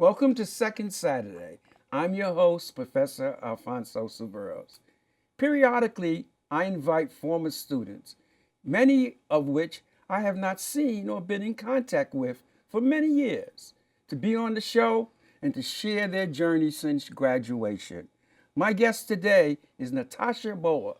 Welcome to Second Saturday. I'm your host, Professor Alfonso Siverls. Periodically, I invite former students, many of which I have not seen or been in contact with for many years, to be on the show and to share their journey since graduation. My guest today is Natasha Bhola,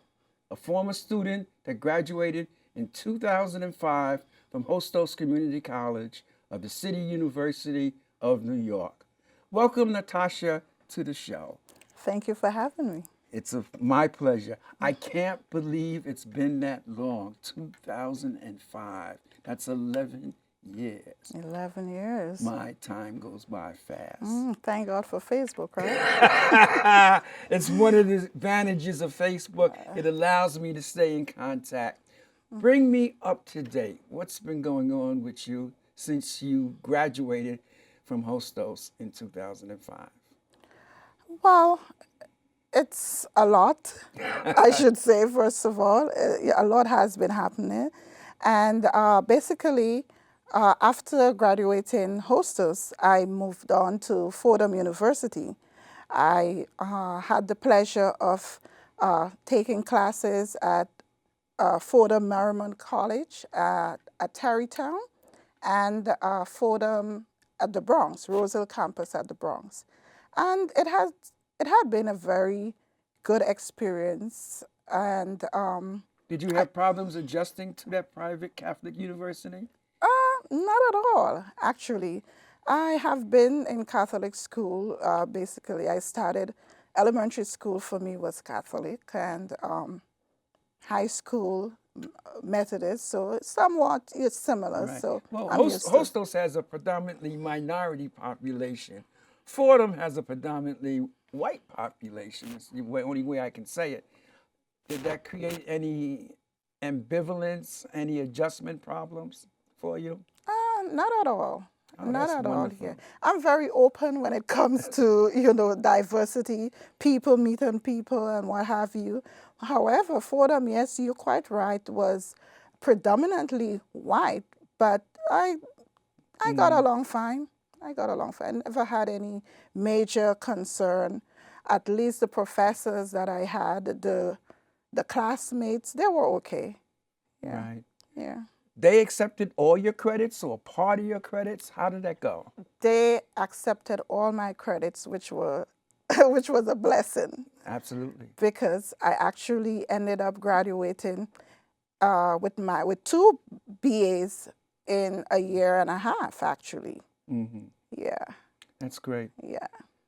a former student that graduated in 2005 from Hostos Community College of the City University of New York. Welcome, Natasha, to the show. Thank you for having me. It's my pleasure. I can't believe it's been that long. 2005. That's 11 years. 11 years. My time goes by fast. Thank God for Facebook, right? It's one of the advantages of Facebook. It allows me to stay in contact. Bring me up to date. What's been going on with you since you graduated from Hostos in 2005? Well, it's a lot, I should say, first of all. A lot has been happening. And basically, after graduating Hostos, I moved on to Fordham University. I had the pleasure of taking classes at Fordham Merriman College at Tarrytown and Fordham at the Bronx, Rosehill campus at the Bronx. And it had been a very good experience. And Did you have problems adjusting to that private Catholic university? not at all, actually. I have been in Catholic school. Basically, I started elementary school for me was Catholic, and high school Methodist, so it's somewhat it's similar. Right. So Well, I'm used to. Hostos has a predominantly minority population. Fordham has a predominantly white population. It's the only way I can say it. Did that create any ambivalence, any adjustment problems for you? Not at all. Oh, Not that's at all. wonderful. Yeah, I'm very open when it comes to diversity, people meeting people and what have you. However, Fordham, yes, you're quite right, was predominantly white, but I got along fine. I got along fine. I never had any major concern. At least the professors that I had, the classmates, they were okay. Yeah. Right. Yeah. They accepted all your credits or part of your credits? How did that go? They accepted all my credits, which was a blessing Absolutely. because I actually ended up graduating with two BAs in a year and a half. Actually, yeah, That's great. yeah.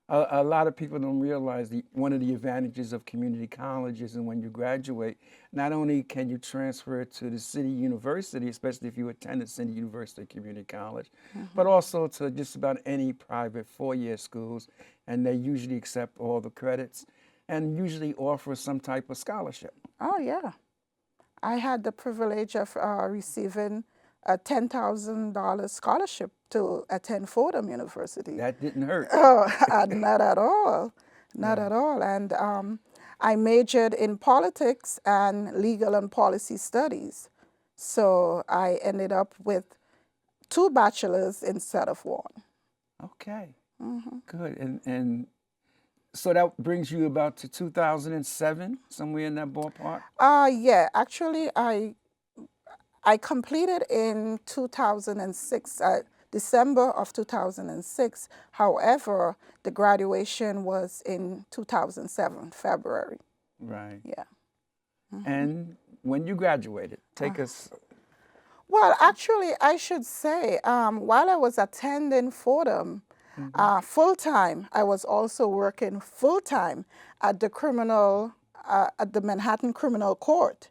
A lot of people don't realize one of the advantages of community colleges, and when you graduate, not only can you transfer to the city university, especially if you attend the City University Community College, but also to just about any private four-year schools, and they usually accept all the credits and usually offer some type of scholarship. Oh yeah, I had the privilege of receiving a $10,000 scholarship to attend Fordham University. That didn't hurt. Oh, not at all. Not at all. And I majored in politics and legal and policy studies. So I ended up with 2 bachelors instead of 1. Okay, good. And so that brings you about to 2007, somewhere in that ballpark? Yeah, actually, I completed in 2006, December of 2006. However, the graduation was in 2007, February. Right. Yeah. And when you graduated, take us. Well, actually, I should say, while I was attending Fordham full-time, I was also working full-time at the Manhattan Criminal Court.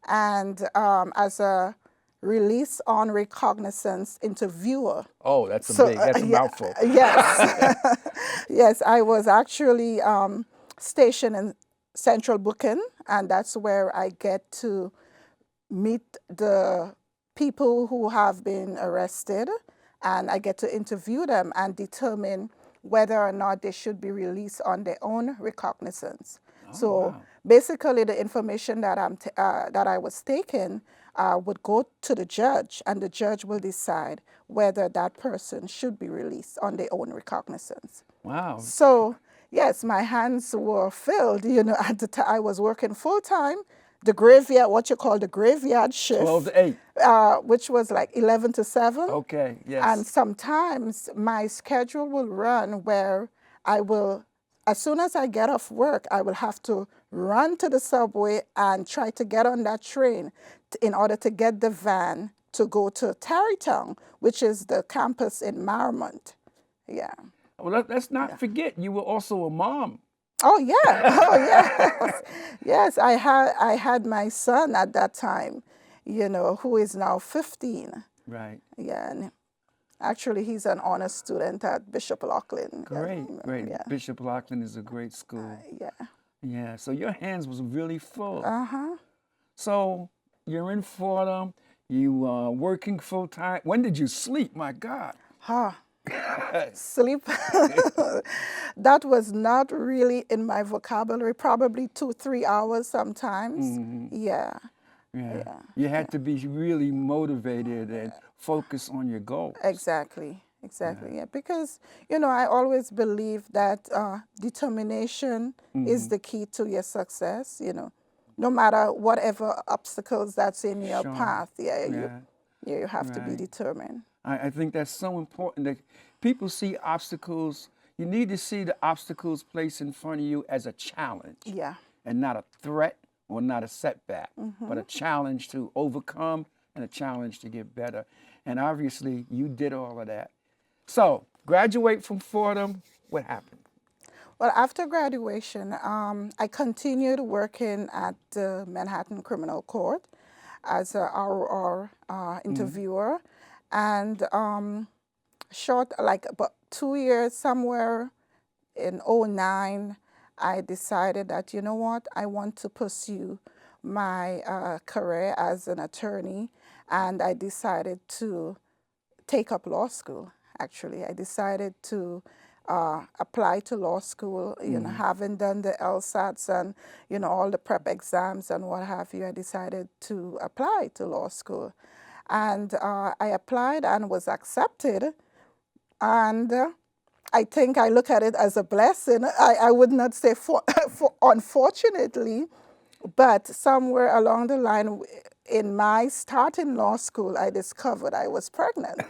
And as a release on recognizance interviewer. Oh, that's a mouthful. Yes. Yes, I was actually stationed in Central Booking, and that's where I get to meet the people who have been arrested, and I get to interview them and determine whether or not they should be released on their own recognizance. Oh, So wow. basically, the information that I was taking would go to the judge, and the judge will decide whether that person should be released on their own recognizance. Wow. So, yes, my hands were filled. At the time I was working full time, the graveyard, what you call the graveyard shift, 12 to 8. which was like 11 to 7. Okay, yes. And sometimes my schedule will run where I will, as soon as I get off work, I will have to run to the subway and try to get on that train in order to get the van to go to Tarrytown, which is the campus in Marmont. Yeah. Well, let's not forget, you were also a mom. Oh yeah. Oh yes. Yes, I had my son at that time, who is now 15. Right. Yeah. And actually, he's an honor student at Bishop Lachlan. Great, great. Yeah. Bishop Lachlan is a great school. Yeah. Yeah, so your hands was really full. Uh-huh. So you're in Fordham, you are working full time. When did you sleep? My God. Huh. Sleep. That was not really in my vocabulary, probably 2-3 hours sometimes. Yeah. Yeah. You had to be really motivated and focus on your goals. Exactly. Yeah. Because, I always believe that determination is the key to your success, no matter whatever obstacles that's in your Sure. path. Yeah. You have to be Right. determined. I think that's so important that people see obstacles. You need to see the obstacles placed in front of you as a challenge Yeah. and not a threat or not a setback, but a challenge to overcome and a challenge to get better. And obviously, you did all of that. So, graduate from Fordham, what happened? Well, after graduation, I continued working at the Manhattan Criminal Court as a ROR interviewer. And about 2 years, somewhere in '09, I decided that, you know what, I want to pursue my career as an attorney. And I decided to take up law school, actually. I decided to apply to law school, having done the LSATs and, all the prep exams and what have you, I decided to apply to law school. And I applied and was accepted. And I think I look at it as a blessing. I would not say unfortunately, but somewhere along the line in my start in law school, I discovered I was pregnant.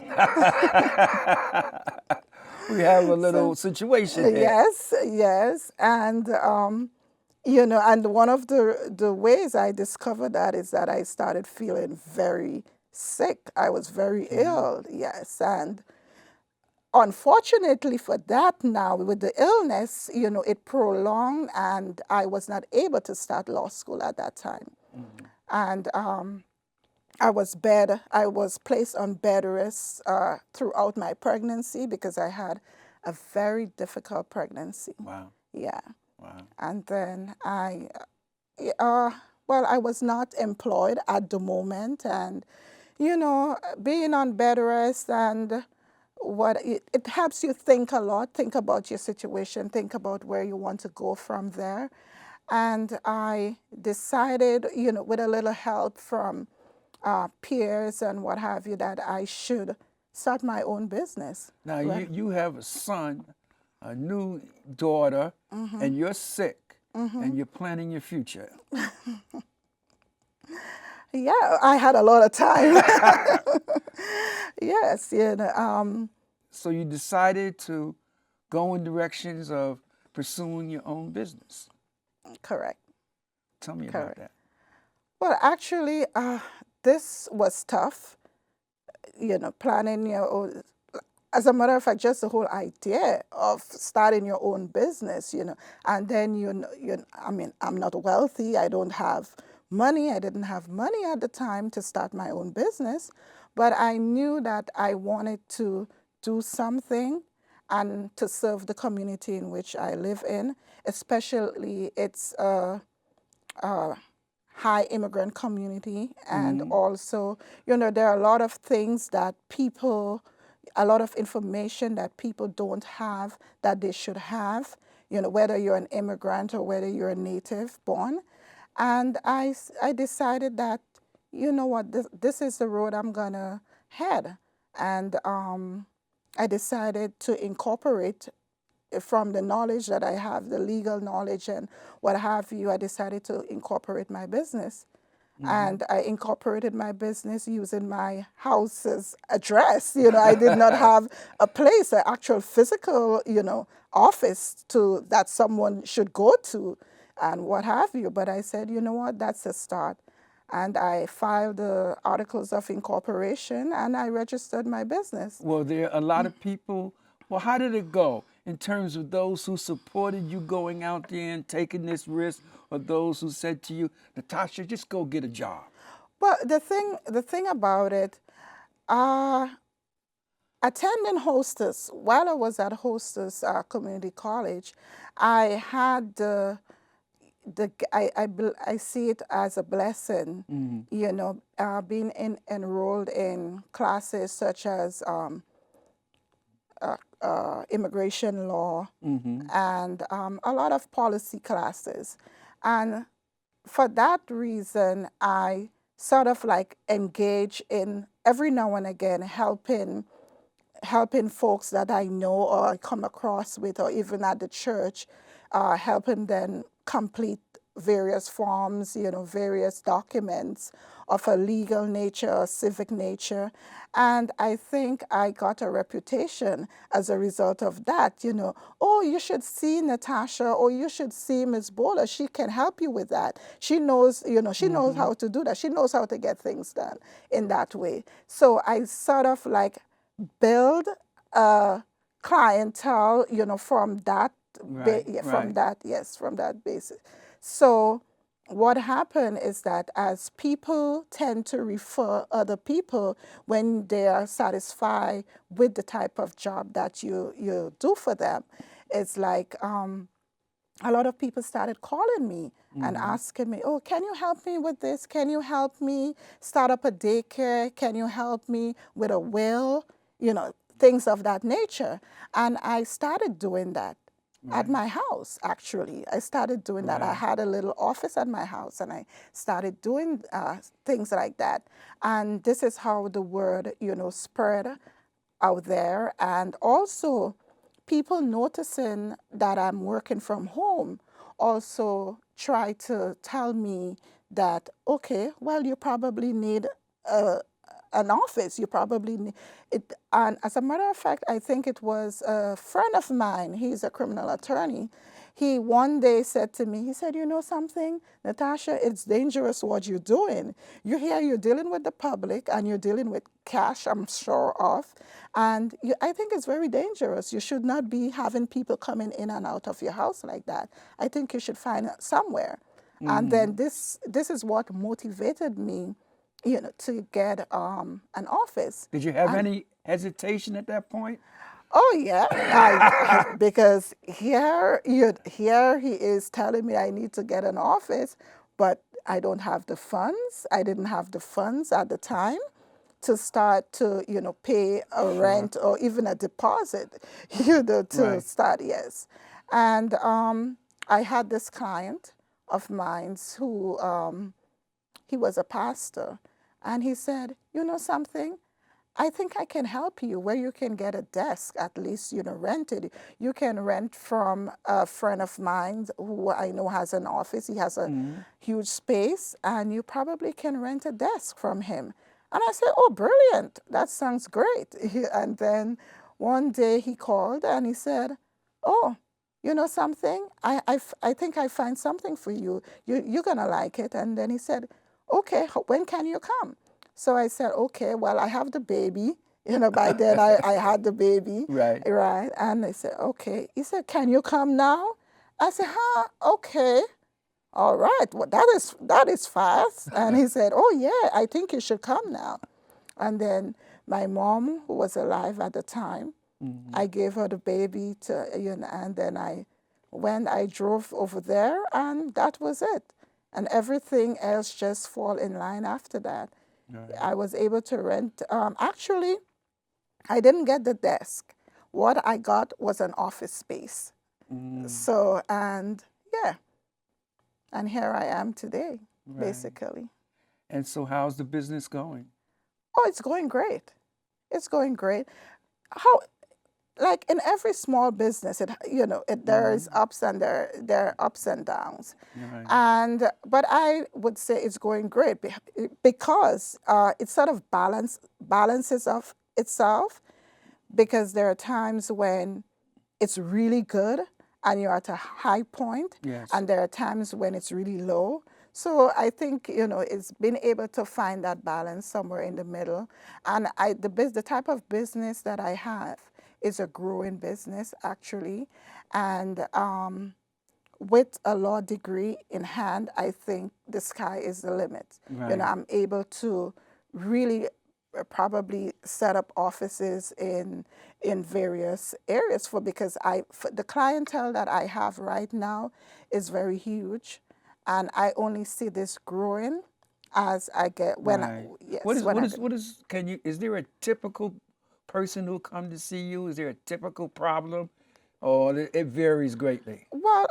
We have a little situation here. Yes. And, and one of the ways I discovered that is that I started feeling very sick. I was very ill, yes. And unfortunately for that now, with the illness, it prolonged and I was not able to start law school at that time. And I was placed on bed rest throughout my pregnancy because I had a very difficult pregnancy. Wow. Yeah. Wow. And then I was not employed at the moment, and being on bed rest and it helps you think a lot, think about your situation, think about where you want to go from there. And I decided, with a little help from peers and what have you, that I should start my own business. Now, Right. you have a son, a new daughter, and you're sick, and you're planning your future. Yeah, I had a lot of time. Yes, So you decided to go in directions of pursuing your own business. correct. Tell me about Correct. that. Well, actually, this was tough, planning your own. As a matter of fact, just the whole idea of starting your own business, and then, I'm not wealthy. I don't have money. I didn't have money at the time to start my own business, but I knew that I wanted to do something and to serve the community in which I live in, especially its high immigrant community. And also, there are a lot of things that a lot of information that people don't have that they should have, whether you're an immigrant or whether you're a native born. And I decided that, you know what, this is the road I'm going to head. And I decided to incorporate from the knowledge that I have, the legal knowledge and what have you, I decided to incorporate my business. And I incorporated my business using my house's address. I did not have a place, an actual physical, office to that someone should go to and what have you. But I said, you know what, that's a start. And I filed the articles of incorporation and I registered my business. Well, there are a lot of people. Well, how did it go in terms of those who supported you going out there and taking this risk, or those who said to you, Natasha, just go get a job? But the thing about it, uh, attending Hostos, while I was at Hostos Community College, I had I see it as a blessing, being enrolled in classes such as immigration law and a lot of policy classes. And for that reason, I sort of like engage in every now and again helping folks that I know or I come across with, or even at the church, helping them complete various forms, various documents of a legal nature or civic nature. And I think I got a reputation as a result of that, oh, you should see Natasha, or you should see Ms. Bhola. She can help you with that. She knows, she knows how to do that. She knows how to get things done in that way. So I sort of like build a clientele, from that, from that, yes, from that basis. So what happened is that as people tend to refer other people when they are satisfied with the type of job that you do for them, it's like a lot of people started calling me and asking me, oh, can you help me with this? Can you help me start up a daycare? Can you help me with a will? Things of that nature. And I started doing that at my house, actually. I started doing that. I had a little office at my house and I started doing things like that. And this is how the word, spread out there. And also, people noticing that I'm working from home also try to tell me that, okay, well, you probably need an office. You probably need it. And as a matter of fact, I think it was a friend of mine. He's a criminal attorney. He one day said to me, he said, you know something, Natasha, it's dangerous what you're doing. You're dealing with the public and you're dealing with cash, I'm sure of. And I think it's very dangerous. You should not be having people coming in and out of your house like that. I think you should find somewhere. And then this is what motivated me, to get an office. Did you have any hesitation at that point? Oh yeah, because here he is telling me I need to get an office, but I don't have the funds. I didn't have the funds at the time to start to pay a rent or even a deposit, to start. Yes, and I had this client of mine who he was a pastor, and he said, you know something, I think I can help you where you can get a desk, at least, rented. You can rent from a friend of mine who I know has an office. He has a huge space, and you probably can rent a desk from him. And I said, oh, brilliant. That sounds great. And then one day he called and he said, oh, you know something? I think I find something for you. You're going to like it. And then he said, okay, when can you come? So I said, okay, well, I have the baby. By then I had the baby. Right. Right. And I said, okay. He said, can you come now? I said, okay. All right. Well, that is fast. And he said, oh, yeah, I think you should come now. And then my mom, who was alive at the time, I gave her the baby to, and then I drove over there, and that was it. And everything else just fall in line after that. I was able to rent. Actually, I didn't get the desk. What I got was an office space. So, and yeah, and here I am today, basically. And so, how's the business going? Oh, it's going great. It's going great. How, like in every small business, there is ups and there are ups and downs. Right. And but I would say it's going great because it sort of balances of itself, because there are times when it's really good and you're at a high point, Yes. and there are times when it's really low. So I think it's been able to find that balance somewhere in the middle. And the type of business that I have is a growing business actually, and with a law degree in hand, I think the sky is the limit. Right. I'm able to really probably set up offices in various areas because for the clientele that I have right now is very huge, and I only see this growing as I get when I, Right. yes when I get, Is there a typical person who come to see you? Is there a typical problem? Or it varies greatly? well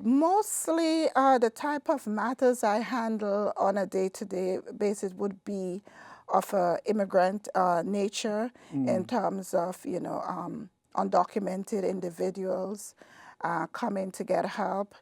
mostly the type of matters I handle on a day-to-day basis would be of a immigrant nature, in terms of undocumented individuals coming to get help,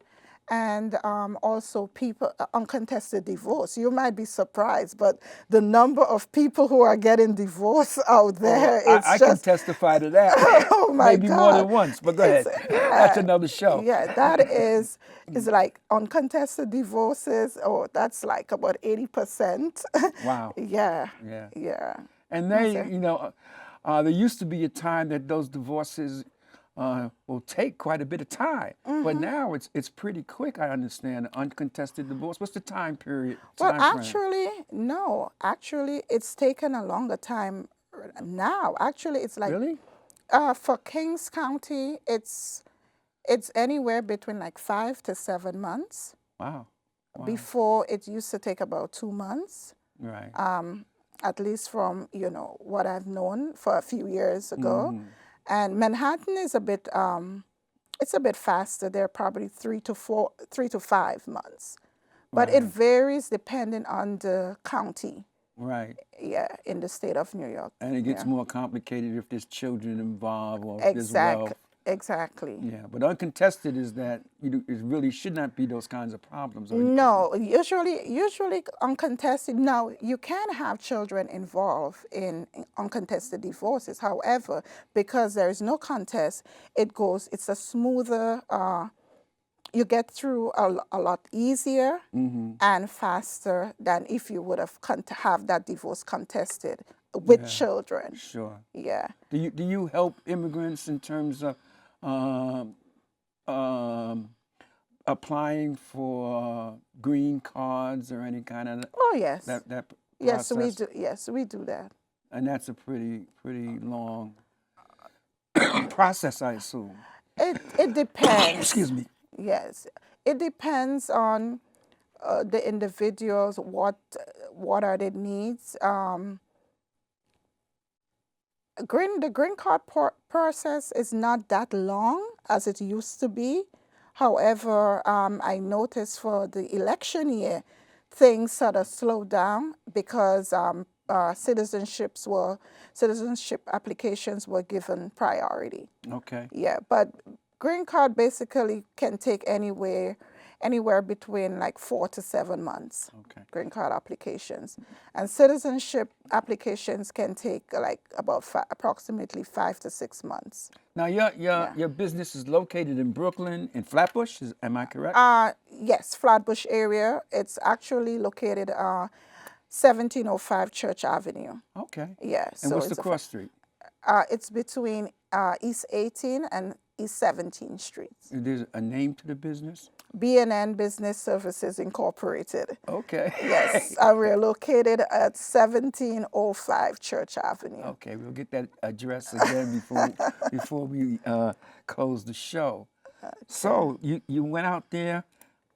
and also people uncontested divorce. You might be surprised, but the number of people who are getting divorced out there, I it's can just testify to that. oh my Maybe more than God. once, but go It's ahead. That's yeah, another show. yeah, that is like uncontested divorces, or that's like about 80%. Wow. Yeah, Yeah. yeah. And That's they, it. there used to be a time that those divorces will take quite a bit of time, but now it's pretty quick. I understand uncontested divorce. What's the time period? Well, Time frame? actually, no. Actually, it's taken a longer time now. Actually, it's like Really? for Kings County, it's anywhere between like 5 to 7 months. Wow. Wow. Before, it used to take about 2 months. Right. At least from what I've known for a few years ago. And Manhattan is a bit it's a bit faster. They're probably 3 to 5 months, but it Right. varies depending on the county. Right. Yeah, in the state of New York. And it gets Yeah, more complicated if there's children involved or if there's exactly, wealth. exactly. Yeah, but uncontested is that it really should not be those kinds of problems. No, usually uncontested. Now, you can have children involved in uncontested divorces. However, because there is no contest, it's a smoother, you get through a lot easier and faster than if you would have that divorce contested with Yeah. children. Sure. Yeah. Do you help immigrants in terms of um, um, applying for green cards or any kind of Oh, yes. that Yes, we process? do. Yes, we do that. And that's a pretty long process, I assume. It depends. Excuse me. Yes, it depends on the individuals. What are their needs? The green card process is not that long as it used to be. However, I noticed for the election year, things sort of slowed down because citizenship applications were given priority. Okay. Yeah, but green card basically can take anywhere between like 4 to 7 months. Okay. Green card applications, and citizenship applications can take like about approximately 5 to 6 months. Now Yeah. your business is located in Brooklyn, in Flatbush. Am I correct? Yes, Flatbush area. It's actually located 1705 Church Avenue. Okay. Yeah. And So what's the cross street? it's between East 18 and East 17th Streets. There's a name to the business? B&N Business Services Incorporated. Okay. Yes, and we're located at 1705 Church Avenue. Okay, we'll get that address again before we close the show. So you went out there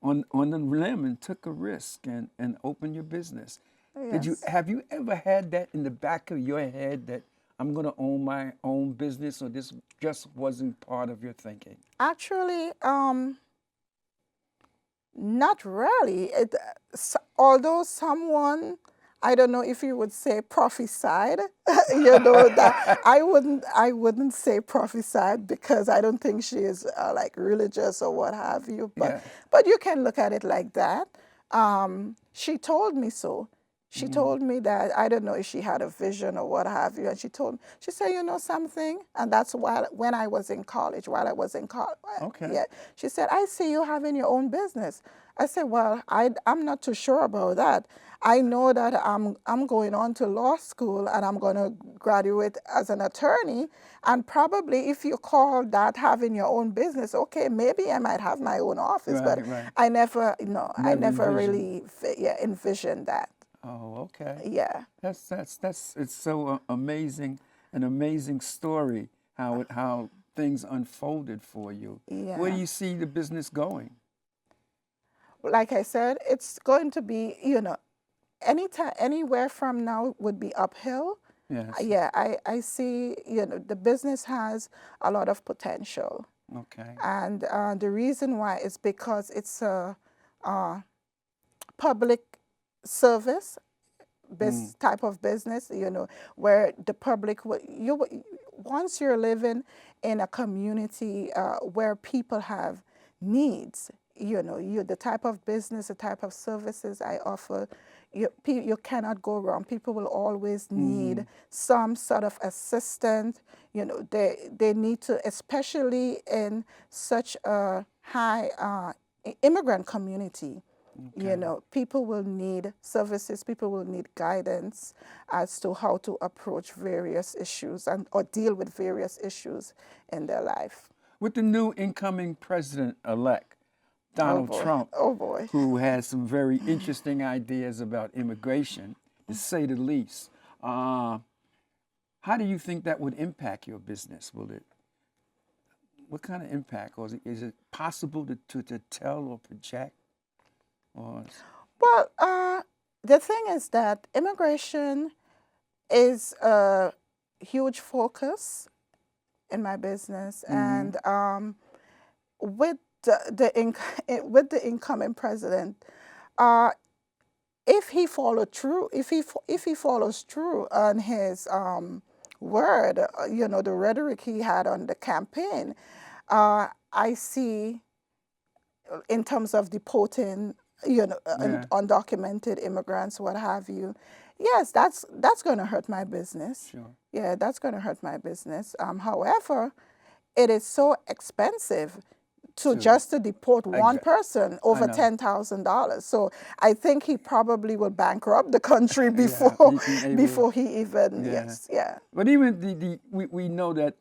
on the limb and took a risk and opened your business. Yes. Have you ever had that in the back of your head that I'm going to own my own business, or this just wasn't part of your thinking? Actually, Not really. Although someone, I don't know if you would say prophesied, that I wouldn't say prophesied because I don't think she is like religious or what have you. But Yeah. but you can look at it like that. She told me so. She Mm. told me that I don't know if she had a vision or what have you, and she said, you know something, and that's when I was in college. While I was in college, Okay. yeah, she said, I see you having your own business. I said, well, I'm not too sure about that. I know that I'm going on to law school and I'm going to graduate as an attorney. And probably if you call that having your own business, okay, maybe I might have my own office. But Right, right. I never, no, I Never never envisioned. really envisioned that. Oh, okay. Yeah, That's it's so amazing, an amazing story how things unfolded for you. Where do yeah. you see the business going? Like I said, it's going to be, anytime, anywhere from now would be uphill. Yes. Yeah, I see, the business has a lot of potential. Okay. And the reason why is because it's a public service Mm. type of business, where the public, once you're living in a community where people have needs, the type of business, the type of services I offer, you cannot go wrong. People will always Mm-hmm. need some sort of assistance. They need to, especially in such a high immigrant community. Okay. People will need services, people will need guidance as to how to approach various issues and or deal with various issues in their life. With the new incoming president-elect, Oh Donald boy. Trump, Oh boy. who has some very interesting ideas about immigration, to say the least, how do you think that would impact your business? Will it? What kind of impact, or is it possible to tell or project? Or Well, the thing is that immigration is a huge focus in my business, mm-hmm. and with with the incoming president, uh, if he followed through, if he follows through on his word, the rhetoric he had on the campaign, I see in terms of deporting, Yeah, undocumented immigrants, what have you. Yes, that's going to hurt my business. sure. Yeah, that's going to hurt my business. However, it is so expensive to deport one Exactly. person I over know. $10,000. So I think he probably will bankrupt the country Yeah, before he can able. before he even, Yeah, yes, yeah. but even we know that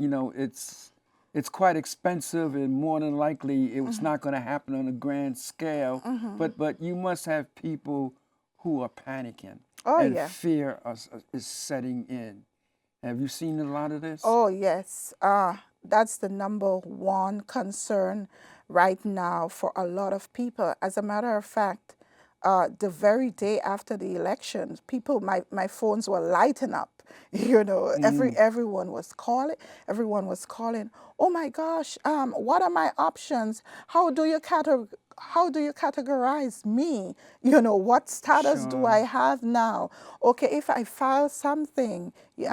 it's quite expensive, and more than likely it's not going to happen on a grand scale. But you must have people who are panicking, Oh and yeah. fear is setting in. Have you seen a lot of this? Oh, yes. That's the number one concern right now for a lot of people. As a matter of fact, the very day after the elections, my phones were lighting up. Mm, Everyone was calling, oh my gosh, what are my options? How do you categorize me? What status do I sure. have now? Okay, if I file something, You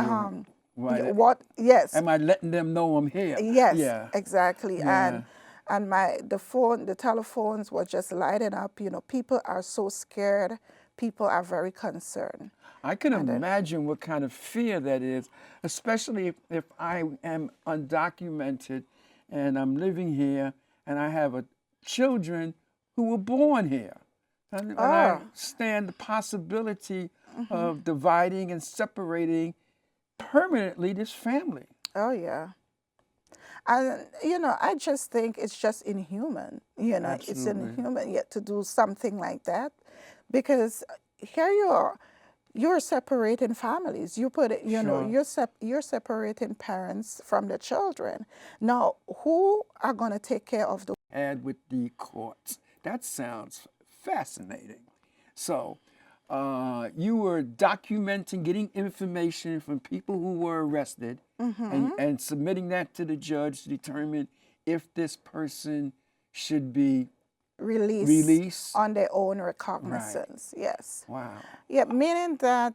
right. what? Yes, Am I letting them know I'm here? yes, Yeah. exactly. Yeah. And the telephones were just lighting up. People are so scared. People are very concerned. I can And imagine what kind of fear that is, especially if I am undocumented and I'm living here and I have children who were born here. And I oh, stand the possibility of dividing and separating permanently this family. oh yeah. And I just think it's just inhuman. It's Absolutely. inhuman yet to do something like that, because here you are, you're separating families. You put it, Sure. you're separating parents from the children. Now, who are going to take care of the? Add with the courts. That sounds fascinating. So, you were documenting, getting information from people who were arrested, and submitting that to the judge to determine if this person should be release Release. on their own Right. recognizance. Yes. Wow. Yeah, meaning that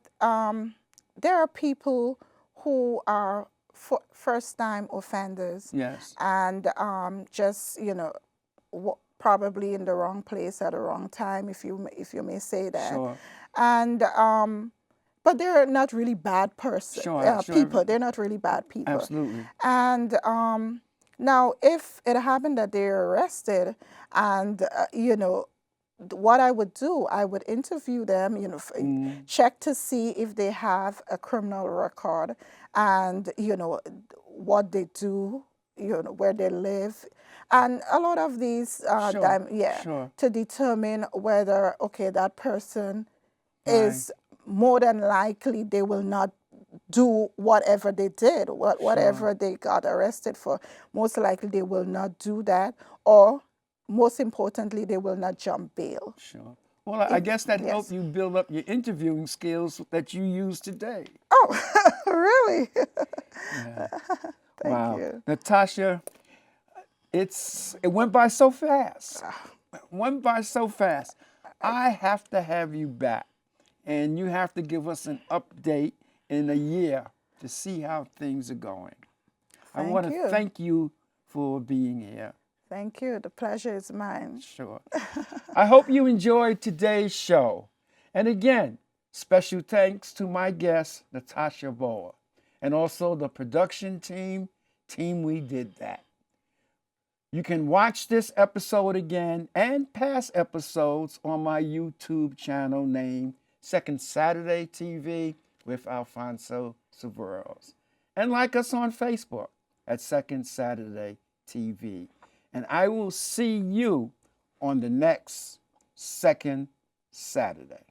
there are people who are first-time offenders Yes. and just, probably in the wrong place at the wrong time, if you may say that. Sure. And but they're not really bad Sure. people. They're not really bad people. Absolutely. And now, if it happened that they're arrested, and what I would do, I would interview them, check to see if they have a criminal record, and what they do, where they live, and a lot of these, Sure. Sure. to determine whether that person Right. is more than likely they will not do whatever they did, whatever they got arrested for. Most likely they will not do that, or most importantly, they will not jump bail. Sure. Well, I guess that helped Yes. you build up your interviewing skills that you use today. Oh, really? Yeah. Thank Wow. you. Natasha, it went by so fast. It went by so fast. I have to have you back, and you have to give us an update in a year to see how things are going. I want to thank you for being here. Thank you. The pleasure is mine. Sure. I hope you enjoyed today's show. And again, special thanks to my guest, Natasha Bhola, and also the production team, We Did That. You can watch this episode again and past episodes on my YouTube channel named Second Saturday TV with Alfonso Siverls. And like us on Facebook at Second Saturday TV. And I will see you on the next Second Saturday.